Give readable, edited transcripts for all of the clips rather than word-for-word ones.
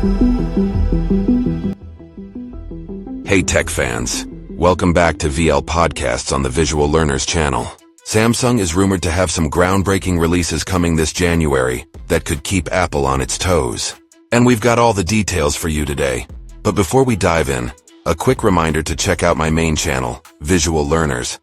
Hey tech fans, welcome back to VL Podcasts on the Visual Learners channel. Samsung is rumored to have some groundbreaking releases coming this January that could keep Apple on its toes. And we've got all the details for you today. But before we dive in, a quick reminder to check out my main channel, Visual Learners,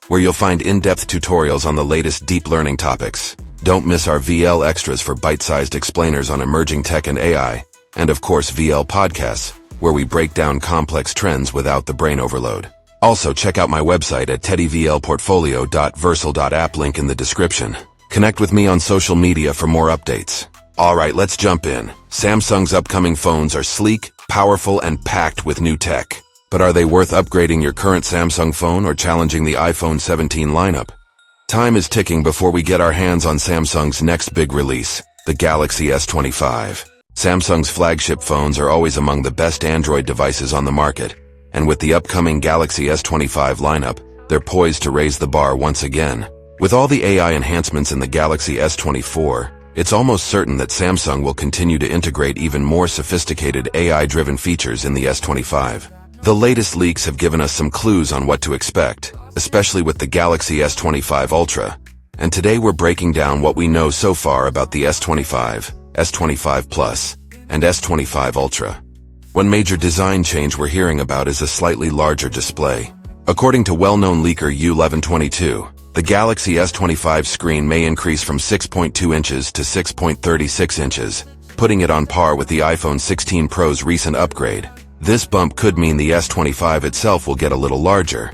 where you'll find in-depth tutorials on the latest deep learning topics. Don't miss our VL Extras for bite-sized explainers on emerging tech and AI, and of course VL Podcasts, where we break down complex trends without the brain overload. Also, check out my website at teddyvlportfolio.versal.app, link in the description. Connect with me on social media for more updates. Alright, let's jump in. Samsung's upcoming phones are sleek, powerful, and packed with new tech. But are they worth upgrading your current Samsung phone or challenging the iPhone 17 lineup? Time is ticking before we get our hands on Samsung's next big release, the Galaxy S25. Samsung's flagship phones are always among the best Android devices on the market, and with the upcoming Galaxy S25 lineup, they're poised to raise the bar once again. With all the AI enhancements in the Galaxy S24, it's almost certain that Samsung will continue to integrate even more sophisticated AI-driven features in the S25. The latest leaks have given us some clues on what to expect, especially with the Galaxy S25 Ultra, and today we're breaking down what we know so far about the S25, S25 Plus, and S25 Ultra. One major design change we're hearing about is a slightly larger display. According to well-known leaker U1122, the Galaxy S25 screen may increase from 6.2 inches to 6.36 inches, putting it on par with the iPhone 16 Pro's recent upgrade. This bump could mean the S25 itself will get a little larger,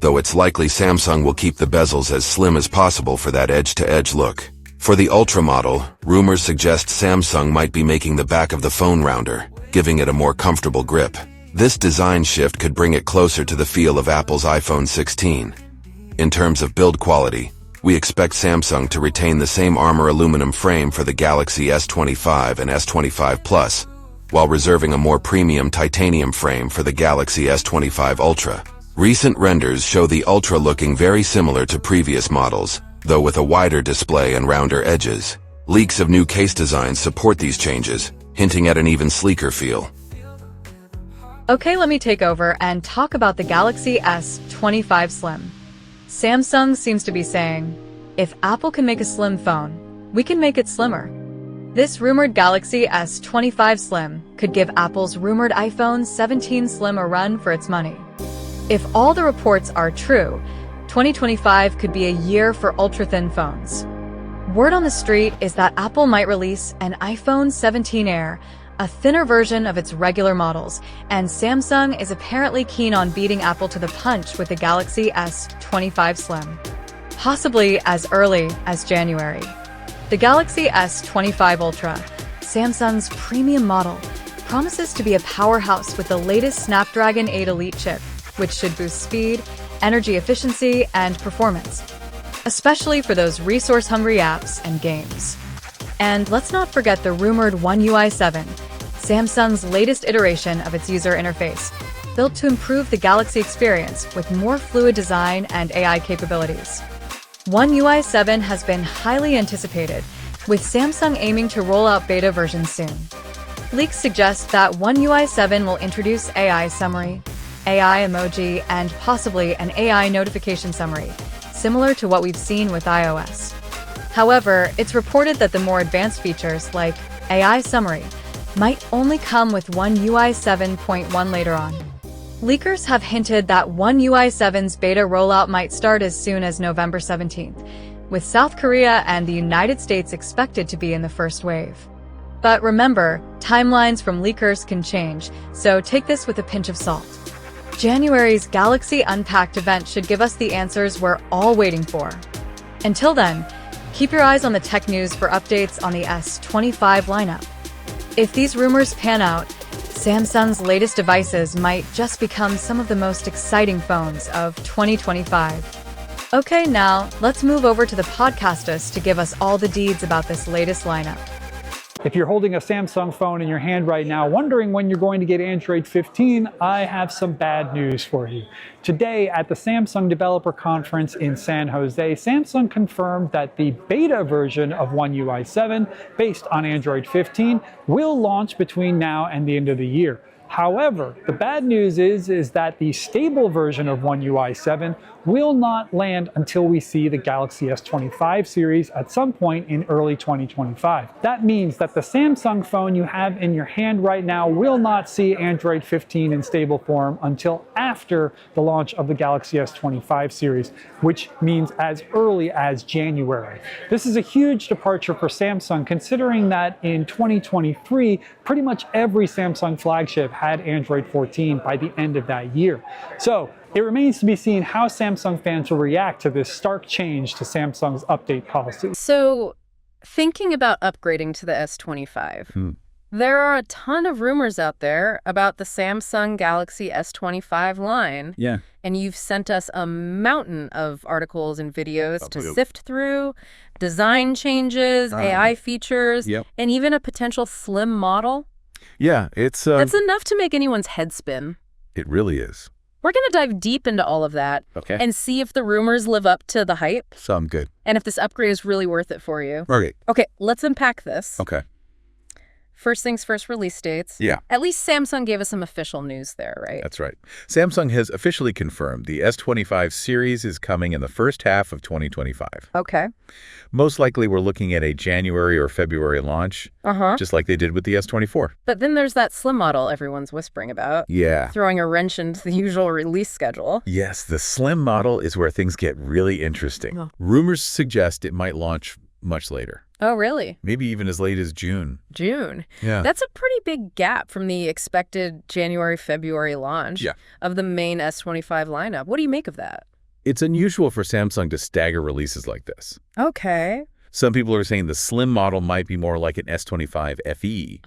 though it's likely Samsung will keep the bezels as slim as possible for that edge-to-edge look. For the Ultra model, rumors suggest Samsung might be making the back of the phone rounder, giving it a more comfortable grip. This design shift could bring it closer to the feel of Apple's iPhone 16. In terms of build quality, we expect Samsung to retain the same armor aluminum frame for the Galaxy S25 and S25 Plus, while reserving a more premium titanium frame for the Galaxy S25 Ultra. Recent renders show the Ultra looking very similar to previous models, though with a wider display and rounder edges. Leaks of new case designs support these changes, hinting at an even sleeker feel. Okay, let me take over and talk about the Galaxy S25 Slim. Samsung seems to be saying, if Apple can make a slim phone, we can make it slimmer. This rumored Galaxy S25 Slim could give Apple's rumored iPhone 17 Slim a run for its money. If all the reports are true, 2025 could be a year for ultra-thin phones. Word on the street is that Apple might release an iPhone 17 Air, a thinner version of its regular models, and Samsung is apparently keen on beating Apple to the punch with the Galaxy S25 Slim, possibly as early as January. The Galaxy S25 Ultra, Samsung's premium model, promises to be a powerhouse with the latest Snapdragon 8 Elite chip, which should boost speed, energy efficiency, and performance, especially for those resource-hungry apps and games. And let's not forget the rumored One UI 7, Samsung's latest iteration of its user interface, built to improve the Galaxy experience with more fluid design and AI capabilities. One UI 7 has been highly anticipated, with Samsung aiming to roll out beta versions soon. Leaks suggest that One UI 7 will introduce AI summary, AI emoji, and possibly an AI notification summary, similar to what we've seen with iOS. However, it's reported that the more advanced features, like AI summary, might only come with One UI 7.1 later on. Leakers have hinted that One UI 7's beta rollout might start as soon as November 17th, with South Korea and the United States expected to be in the first wave. But remember, timelines from leakers can change, so take this with a pinch of salt. January's Galaxy Unpacked event should give us the answers we're all waiting for. Until then, keep your eyes on the tech news for updates on the S25 lineup. If these rumors pan out, Samsung's latest devices might just become some of the most exciting phones of 2025. Okay, now let's move over to the podcasters to give us all the deeds about this latest lineup. If you're holding a Samsung phone in your hand right now, wondering when you're going to get Android 15, I have some bad news for you. Today, at the Samsung Developer Conference in San Jose, Samsung confirmed that the beta version of One UI 7, based on Android 15, will launch between now and the end of the year. However, the bad news is that the stable version of One UI 7 will not land until we see the Galaxy S25 series at some point in early 2025. That means that the Samsung phone you have in your hand right now will not see Android 15 in stable form until after the launch of the Galaxy S25 series, which means as early as January. This is a huge departure for Samsung, considering that in 2023, pretty much every Samsung flagship had Android 14 by the end of that year. So it remains to be seen how Samsung fans will react to this stark change to Samsung's update policy. So thinking about upgrading to the S25, there are a ton of rumors out there about the Samsung Galaxy S25 line. Yeah. And you've sent us a mountain of articles and videos to sift through, design changes, AI features, and even a potential slim model. Yeah, that's enough to make anyone's head spin. It really is. We're going to dive deep into all of that and see if the rumors live up to the hype. Sound good. And if this upgrade is really worth it for you. Okay, let's unpack this. Okay. First things first, release dates. Yeah. At least Samsung gave us some official news there, right? That's right. Samsung has officially confirmed the S25 series is coming in the first half of 2025. Okay. Most likely we're looking at a January or February launch, just like they did with the S24. But then there's that slim model everyone's whispering about. Yeah. Throwing a wrench into the usual release schedule. Yes, the slim model is where things get really interesting. Rumors suggest it might launch much later. Oh, really? Maybe even as late as June. June. Yeah. That's a pretty big gap from the expected January-February launch of the main S25 lineup. What do you make of that? It's unusual for Samsung to stagger releases like this. Okay. Some people are saying the slim model might be more like an S25 FE,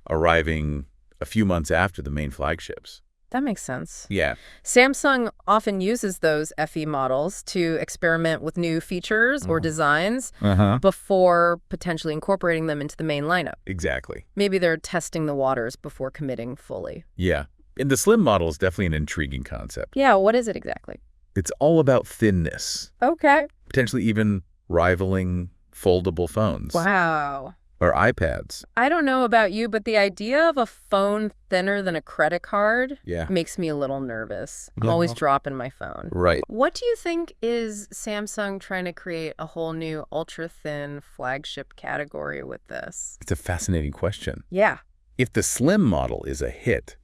arriving a few months after the main flagships. That makes sense. Yeah. Samsung often uses those FE models to experiment with new features or designs before potentially incorporating them into the main lineup. Exactly. Maybe they're testing the waters before committing fully. Yeah. And the slim model is definitely an intriguing concept. Yeah, what is it exactly? It's all about thinness. Okay. Potentially even rivaling foldable phones. Wow. Or iPads. I don't know about you, but the idea of a phone thinner than a credit card makes me a little nervous. I'm always dropping my phone. Right. What do you think is Samsung trying to create a whole new ultra-thin flagship category with this? It's a fascinating question. Yeah. If the slim model is a hit,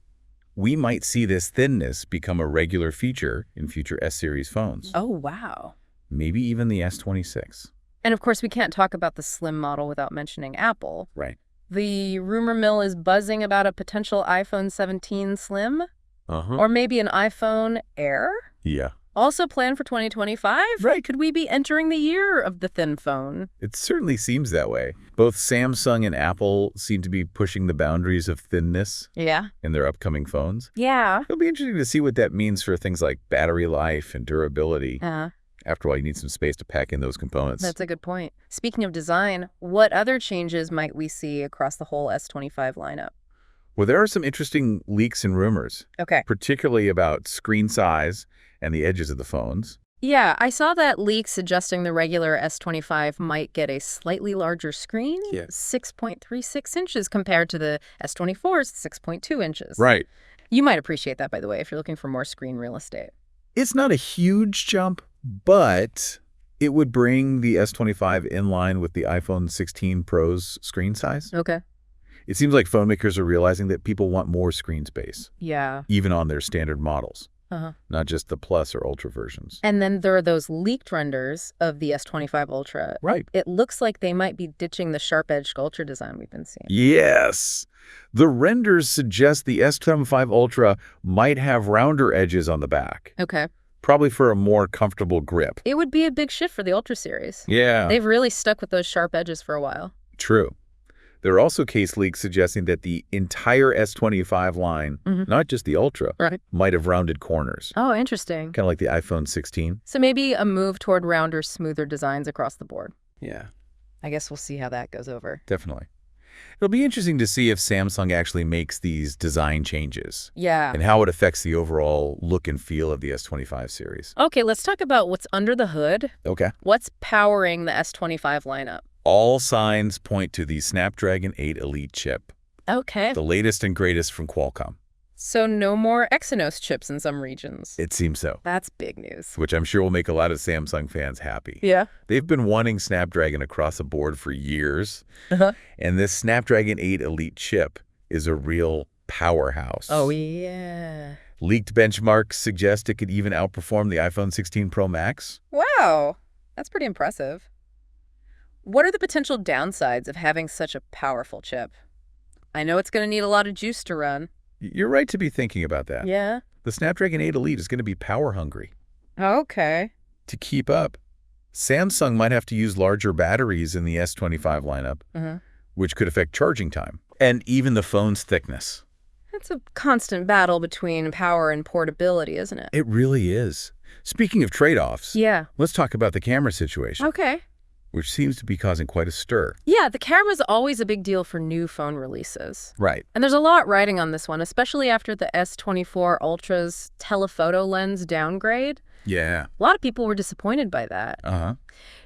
we might see this thinness become a regular feature in future S-series phones. Oh, wow. Maybe even the S26. And of course, we can't talk about the slim model without mentioning Apple. Right. The rumor mill is buzzing about a potential iPhone 17 Slim or maybe an iPhone Air. Yeah. Also planned for 2025. Right. Could we be entering the year of the thin phone? It certainly seems that way. Both Samsung and Apple seem to be pushing the boundaries of thinness in their upcoming phones. Yeah. It'll be interesting to see what that means for things like battery life and durability. After all, you need some space to pack in those components. That's a good point. Speaking of design, what other changes might we see across the whole S25 lineup? Well, there are some interesting leaks and rumors. Okay. Particularly about screen size and the edges of the phones. Yeah, I saw that leak suggesting the regular S25 might get a slightly larger screen, 6.36 inches compared to the S24's 6.2 inches. Right. You might appreciate that, by the way, if you're looking for more screen real estate. It's not a huge jump, but it would bring the S25 in line with the iPhone 16 Pro's screen size. Okay. It seems like phone makers are realizing that people want more screen space. Yeah. Even on their standard models. Not just the Plus or Ultra versions. And then there are those leaked renders of the S25 Ultra. Right. It looks like they might be ditching the sharp-edged Ultra design we've been seeing. Yes. The renders suggest the S25 Ultra might have rounder edges on the back. Okay. Probably for a more comfortable grip. It would be a big shift for the Ultra series. Yeah. They've really stuck with those sharp edges for a while. True. There are also case leaks suggesting that the entire S25 line, not just the Ultra, might have rounded corners. Oh, interesting. Kind of like the iPhone 16. So maybe a move toward rounder, smoother designs across the board. Yeah. I guess we'll see how that goes over. Definitely. It'll be interesting to see if Samsung actually makes these design changes. Yeah. And how it affects the overall look and feel of the S25 series. Okay, let's talk about what's under the hood. Okay. What's powering the S25 lineup? All signs point to the Snapdragon 8 Elite chip, Okay. the latest and greatest from Qualcomm. So no more Exynos chips in some regions. It seems so, That's big news. which I'm sure will make a lot of Samsung fans happy. Yeah. They've been wanting Snapdragon across the board for years, Uh-huh. and this Snapdragon 8 Elite chip is a real powerhouse. Oh, yeah. Leaked benchmarks suggest it could even outperform the iPhone 16 Pro Max. Wow. That's pretty impressive. What are the potential downsides of having such a powerful chip? I know it's going to need a lot of juice to run. You're right to be thinking about that. Yeah. The Snapdragon 8 Elite is going to be power hungry. Okay. To keep up, Samsung might have to use larger batteries in the S25 lineup, Uh-huh. which could affect charging time and even the phone's thickness. That's a constant battle between power and portability, isn't it? It really is. Speaking of trade-offs, Yeah. let's talk about the camera situation, Okay. which seems to be causing quite a stir. Yeah, the camera's always a big deal for new phone releases. Right. And there's a lot riding on this one, especially after the S24 Ultra's telephoto lens downgrade. Yeah. A lot of people were disappointed by that. Uh-huh.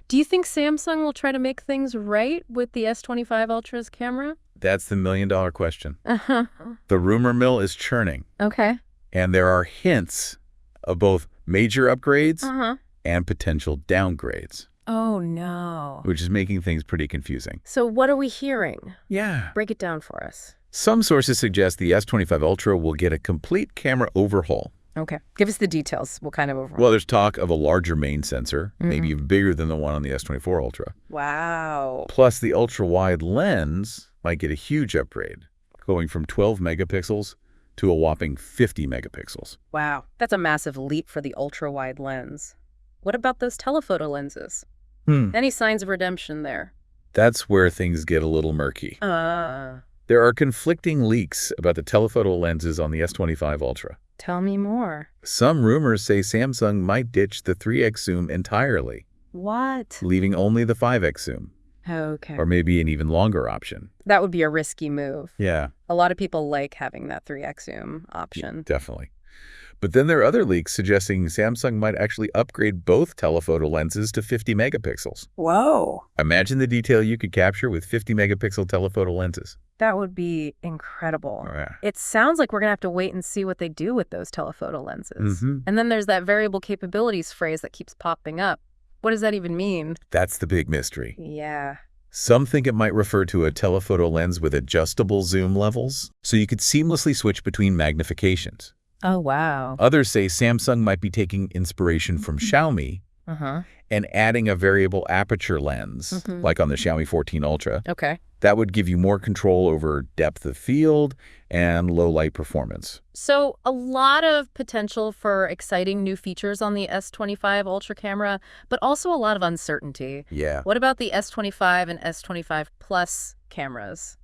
Do you think Samsung will try to make things right with the S25 Ultra's camera? That's the million-dollar question. Uh-huh. The rumor mill is churning, Okay. and there are hints of both major upgrades Uh-huh. and potential downgrades, Oh, no. which is making things pretty confusing. So what are we hearing? Yeah. Break it down for us. Some sources suggest the S25 Ultra will get a complete camera overhaul. Okay. Give us the details. What kind of overhaul? Well, there's talk of a larger main sensor, maybe even bigger than the one on the S24 Ultra. Wow. Plus, the ultra-wide lens might get a huge upgrade, going from 12 megapixels to a whopping 50 megapixels. Wow. That's a massive leap for the ultra-wide lens. What about those telephoto lenses? Any signs of redemption there? That's where things get a little murky. There are conflicting leaks about the telephoto lenses on the S25 Ultra. Tell me more. Some rumors say Samsung might ditch the 3x zoom entirely, What? leaving only the 5x zoom, Okay. or maybe an even longer option. That would be a risky move. Yeah, A lot of people like having that 3x zoom option. definitely. But then there are other leaks suggesting Samsung might actually upgrade both telephoto lenses to 50 megapixels. Whoa. Imagine the detail you could capture with 50 megapixel telephoto lenses. That would be incredible. Oh, yeah. It sounds like we're going to have to wait and see what they do with those telephoto lenses. Mhm. And then there's that variable capabilities phrase that keeps popping up. What does that even mean? That's the big mystery. Yeah. Some think it might refer to a telephoto lens with adjustable zoom levels, so you could seamlessly switch between magnifications. Oh, wow. Others say Samsung might be taking inspiration from Xiaomi Uh-huh. and adding a variable aperture lens, like on the Xiaomi 14 Ultra. Okay. That would give you more control over depth of field and low light performance. So a lot of potential for exciting new features on the S25 Ultra camera, but also a lot of uncertainty. Yeah. What about the S25 and S25 Plus cameras?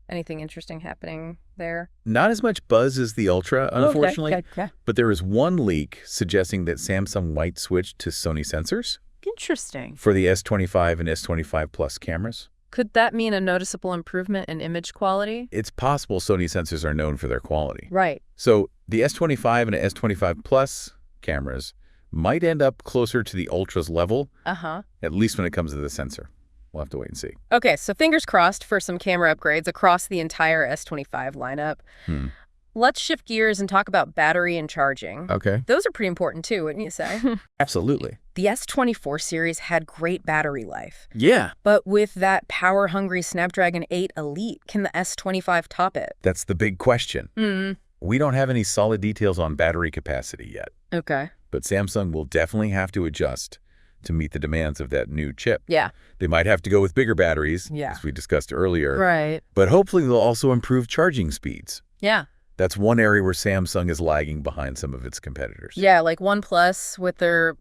Anything interesting happening there? Not as much buzz as the Ultra, unfortunately, Okay. but there is one leak suggesting that Samsung might switch to Sony sensors Interesting. for the S25 and S25 Plus cameras. Could that mean a noticeable improvement in image quality? It's possible Sony sensors are known for their quality. Right. So the S25 and S25 Plus cameras might end up closer to the Ultra's level, Uh-huh. at least when it comes to the sensor. We'll have to wait and see. Okay, so fingers crossed for some camera upgrades across the entire S25 lineup. Let's shift gears and talk about battery and charging. Okay. Those are pretty important too, wouldn't you say? Absolutely. The S24 series had great battery life. Yeah. But with that power-hungry Snapdragon 8 Elite, can the S25 top it? That's the big question. We don't have any solid details on battery capacity yet, Okay. but Samsung will definitely have to adjust to meet the demands of that new chip. Yeah. They might have to go with bigger batteries, Yeah. as we discussed earlier, Right. but hopefully they'll also improve charging speeds. Yeah. That's one area where Samsung is lagging behind some of its competitors. Yeah, like OnePlus with their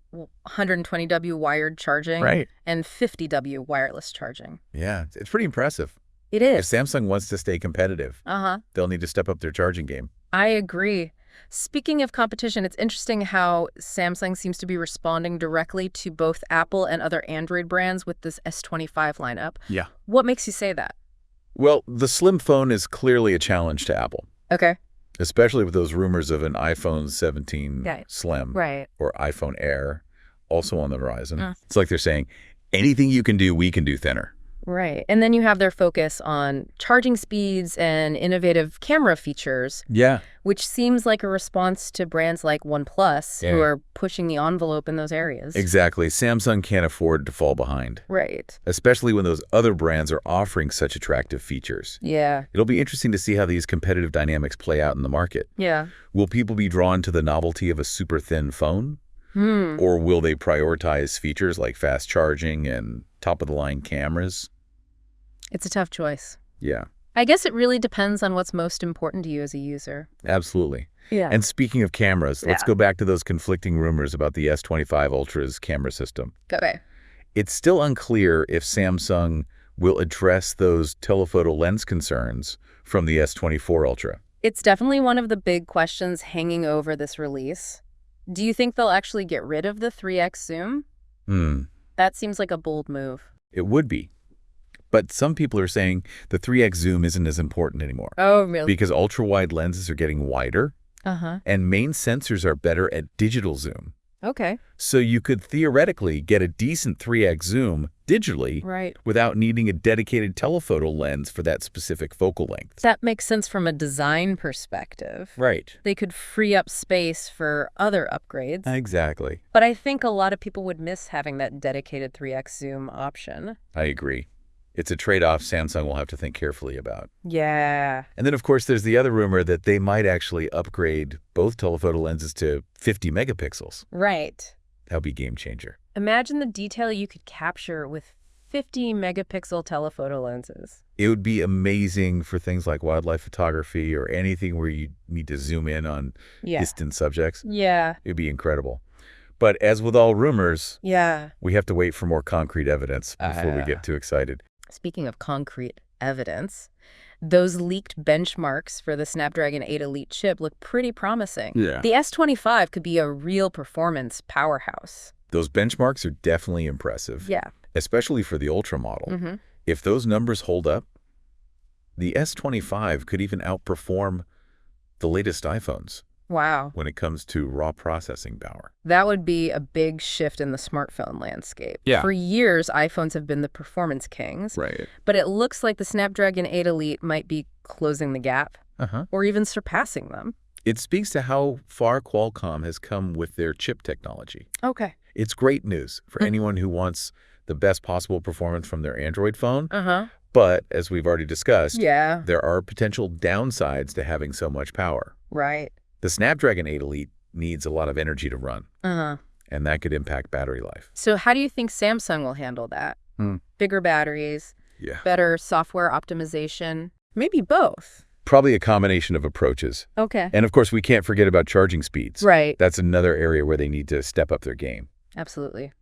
120W wired charging Right. and 50W wireless charging. Yeah, it's pretty impressive. It If is. Samsung wants to stay competitive, Uh-huh. they'll need to step up their charging game. I agree. Speaking of competition, it's interesting how Samsung seems to be responding directly to both Apple and other Android brands with this S25 lineup. Yeah. What makes you say that? Well, the Slim phone is clearly a challenge to Apple, Okay. especially with those rumors of an iPhone 17 Right. Slim Right. or iPhone Air also on the horizon. It's like they're saying, anything you can do, we can do thinner. Right. And then you have their focus on charging speeds and innovative camera features, Yeah. which seems like a response to brands like OnePlus, who are pushing the envelope in those areas. Exactly. Samsung can't afford to fall behind, Right. especially when those other brands are offering such attractive features. Yeah. It'll be interesting to see how these competitive dynamics play out in the market. Yeah. Will people be drawn to the novelty of a super thin phone? Or will they prioritize features like fast charging and top-of-the-line cameras? It's a tough choice. Yeah, I guess it really depends on what's most important to you as a user. absolutely. Yeah. And speaking of cameras, let's go back to those conflicting rumors about the S25 Ultra's camera system. Okay. It's still unclear if Samsung will address those telephoto lens concerns from the S24 Ultra. It's definitely one of the big questions hanging over this release. Do you think they'll actually get rid of the 3x zoom? That seems like a bold move. It would be. But some people are saying the 3x zoom isn't as important anymore. Oh, really? Because ultra-wide lenses are getting wider, and main sensors are better at digital zoom. Okay. So you could theoretically get a decent 3x zoom digitally Right. without needing a dedicated telephoto lens for that specific focal length. That makes sense from a design perspective. Right. They could free up space for other upgrades. Exactly. But I think a lot of people would miss having that dedicated 3x zoom option. I agree. It's a trade-off Samsung will have to think carefully about. Yeah. And then, of course, there's the other rumor that they might actually upgrade both telephoto lenses to 50 megapixels. Right. That would be a game changer. Imagine the detail you could capture with 50 megapixel telephoto lenses. It would be amazing for things like wildlife photography or anything where you need to zoom in on distant subjects. Yeah. It would be incredible. But as with all rumors, Yeah. we have to wait for more concrete evidence before we get too excited. Speaking of concrete evidence, those leaked benchmarks for the Snapdragon 8 Elite chip look pretty promising. Yeah. The S25 could be a real performance powerhouse. Those benchmarks are definitely impressive. Yeah. Especially for the Ultra model. If those numbers hold up, the S25 could even outperform the latest iPhones Wow. when it comes to raw processing power. That would be a big shift in the smartphone landscape. Yeah. For years, iPhones have been the performance kings. Right. But it looks like the Snapdragon 8 Elite might be closing the gap or even surpassing them. It speaks to how far Qualcomm has come with their chip technology. Okay. It's great news for anyone who wants the best possible performance from their Android phone. But, as we've already discussed, there are potential downsides to having so much power. Right. The Snapdragon 8 Elite needs a lot of energy to run, and that could impact battery life. So how do you think Samsung will handle that? Bigger batteries, better software optimization, maybe both. Probably a combination of approaches. Okay. And, of course, we can't forget about charging speeds. Right. That's another area where they need to step up their game. Absolutely.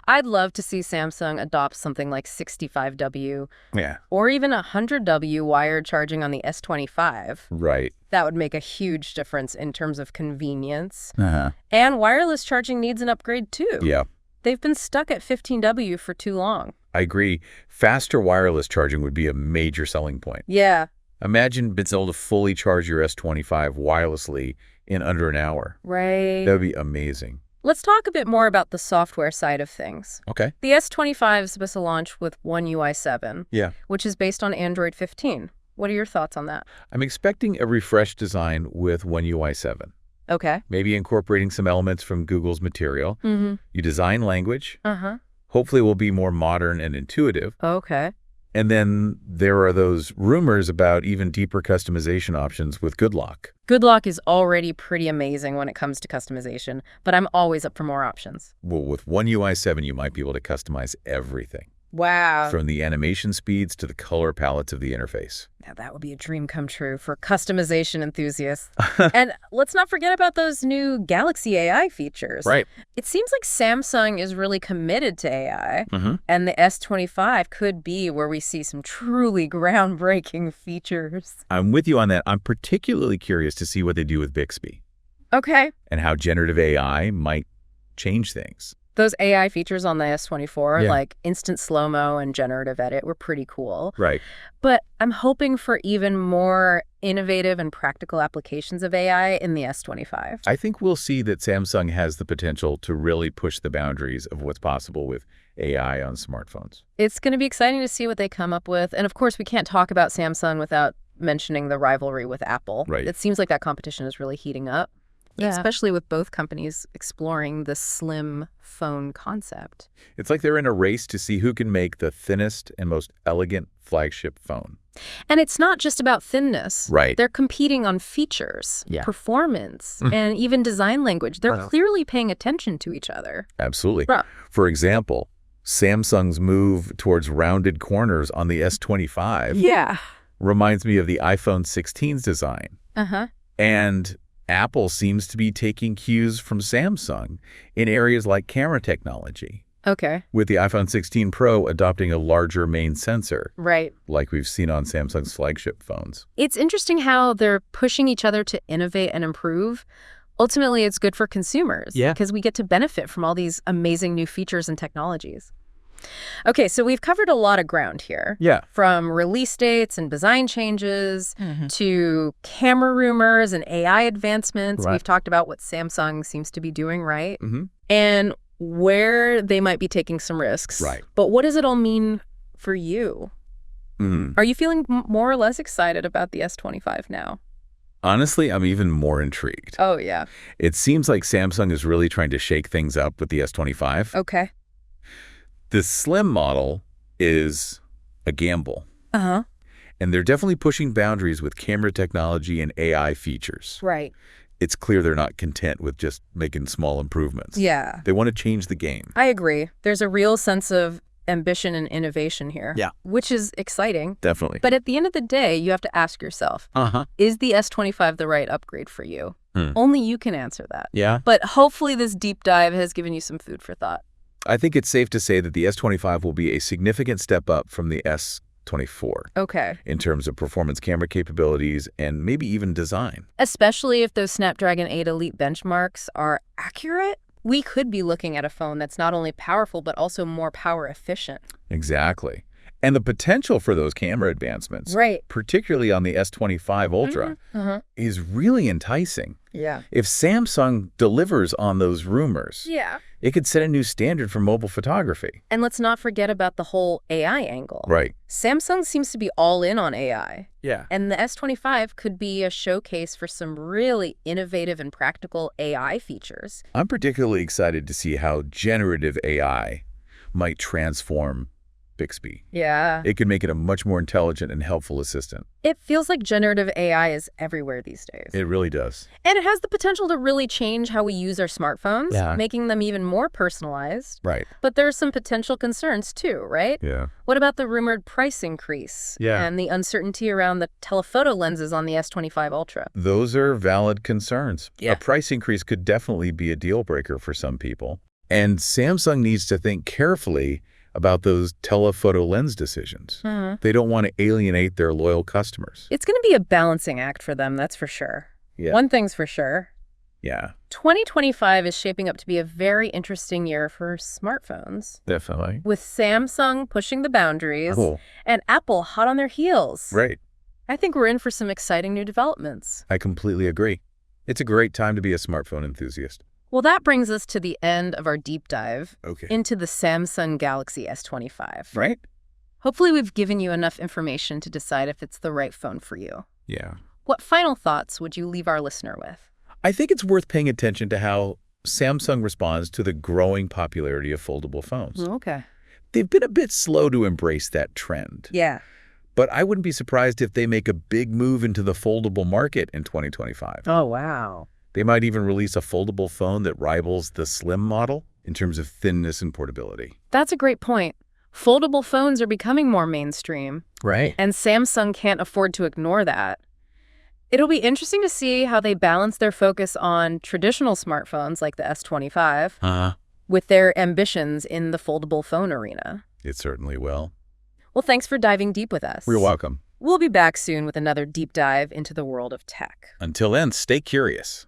I'd love to see Samsung adopt something like 65W Yeah. or even 100W wired charging on the S25. Right. That would make a huge difference in terms of convenience. Uh-huh. And wireless charging needs an upgrade too. Yeah. They've been stuck at 15W for too long. I agree. Faster wireless charging would be a major selling point. Yeah. Imagine being able to fully charge your S25 wirelessly in under an hour. Right. That would be amazing. Let's talk a bit more about the software side of things. Okay. The S25 is supposed to launch with One UI 7, Yeah. which is based on Android 15. What are your thoughts on that? I'm expecting a refreshed design with One UI 7. Okay. Maybe incorporating some elements from Google's material. You design language. Uh-huh. Hopefully it will be more modern and intuitive. Okay. And then there are those rumors about even deeper customization options with Good Lock. Good Lock is already pretty amazing when it comes to customization, but I'm always up for more options. Well, with One UI 7, you might be able to customize everything. Wow. From the animation speeds to the color palettes of the interface. Now that would be a dream come true for customization enthusiasts. And let's not forget about those new Galaxy AI features. Right. It seems like Samsung is really committed to AI, and the S25 could be where we see some truly groundbreaking features. I'm with you on that. I'm particularly curious to see what they do with Bixby Okay. and how generative AI might change things. Those AI features on the S24, like instant slow-mo and generative edit, were pretty cool. Right. But I'm hoping for even more innovative and practical applications of AI in the S25. I think we'll see that Samsung has the potential to really push the boundaries of what's possible with AI on smartphones. It's going to be exciting to see what they come up with. And of course, we can't talk about Samsung without mentioning the rivalry with Apple. Right. It seems like that competition is really heating up. Yeah. Especially with both companies exploring the slim phone concept. It's like they're in a race to see who can make the thinnest and most elegant flagship phone. And it's not just about thinness. Right. They're competing on features, performance, and even design language. They're clearly paying attention to each other. Absolutely. For example, Samsung's move towards rounded corners on the S25 reminds me of the iPhone 16's design. And Apple seems to be taking cues from Samsung in areas like camera technology. Okay. With the iPhone 16 Pro adopting a larger main sensor. Right. Like we've seen on Samsung's flagship phones. It's interesting how they're pushing each other to innovate and improve. Ultimately, it's good for consumers. Because we get to benefit from all these amazing new features and technologies. Okay, so we've covered a lot of ground here. From release dates and design changes to camera rumors and AI advancements. We've talked about what Samsung seems to be doing right. And where they might be taking some risks. But what does it all mean for you? Are you feeling more or less excited about the S25 now? Honestly, I'm even more intrigued. Oh, yeah. It seems like Samsung is really trying to shake things up with the S25. Okay. The Slim model is a gamble. And they're definitely pushing boundaries with camera technology and AI features. Right. It's clear they're not content with just making small improvements. Yeah. They want to change the game. I agree. There's a real sense of ambition and innovation here. Which is exciting. Definitely. But at the end of the day, you have to ask yourself, is the S25 the right upgrade for you? Only you can answer that. But hopefully this deep dive has given you some food for thought. I think it's safe to say that the S25 will be a significant step up from the S24. Okay. In terms of performance camera capabilities and maybe even design. Especially if those Snapdragon 8 Elite benchmarks are accurate, we could be looking at a phone that's not only powerful, but also more power efficient. Exactly. And the potential for those camera advancements, particularly on the S25 Ultra, is really enticing. If Samsung delivers on those rumors, it could set a new standard for mobile photography. And let's not forget about the whole AI angle. Samsung seems to be all in on AI. And the S25 could be a showcase for some really innovative and practical AI features. I'm particularly excited to see how generative AI might transform Bixby. It could make it a much more intelligent and helpful assistant. It feels like generative AI is everywhere these days. It really does. And it has the potential to really change how we use our smartphones, making them even more personalized. But there are some potential concerns too, right? What about the rumored price increase and the uncertainty around the telephoto lenses on the S25 Ultra? Those are valid concerns. A price increase could definitely be a deal breaker for some people. And Samsung needs to think carefully about those telephoto lens decisions. They don't want to alienate their loyal customers. It's going to be a balancing act for them, that's for sure. One thing's for sure. 2025 is shaping up to be a very interesting year for smartphones. Definitely. With Samsung pushing the boundaries and Apple hot on their heels. I think we're in for some exciting new developments. I completely agree. It's a great time to be a smartphone enthusiast. Well, that brings us to the end of our deep dive into the Samsung Galaxy S25. Hopefully we've given you enough information to decide if it's the right phone for you. What final thoughts would you leave our listener with? I think it's worth paying attention to how Samsung responds to the growing popularity of foldable phones. They've been a bit slow to embrace that trend. But I wouldn't be surprised if they make a big move into the foldable market in 2025. Oh, wow. They might even release a foldable phone that rivals the Slim model in terms of thinness and portability. That's a great point. Foldable phones are becoming more mainstream. And Samsung can't afford to ignore that. It'll be interesting to see how they balance their focus on traditional smartphones like the S25 with their ambitions in the foldable phone arena. It certainly will. Well, thanks for diving deep with us. You're welcome. We'll be back soon with another deep dive into the world of tech. Until then, stay curious.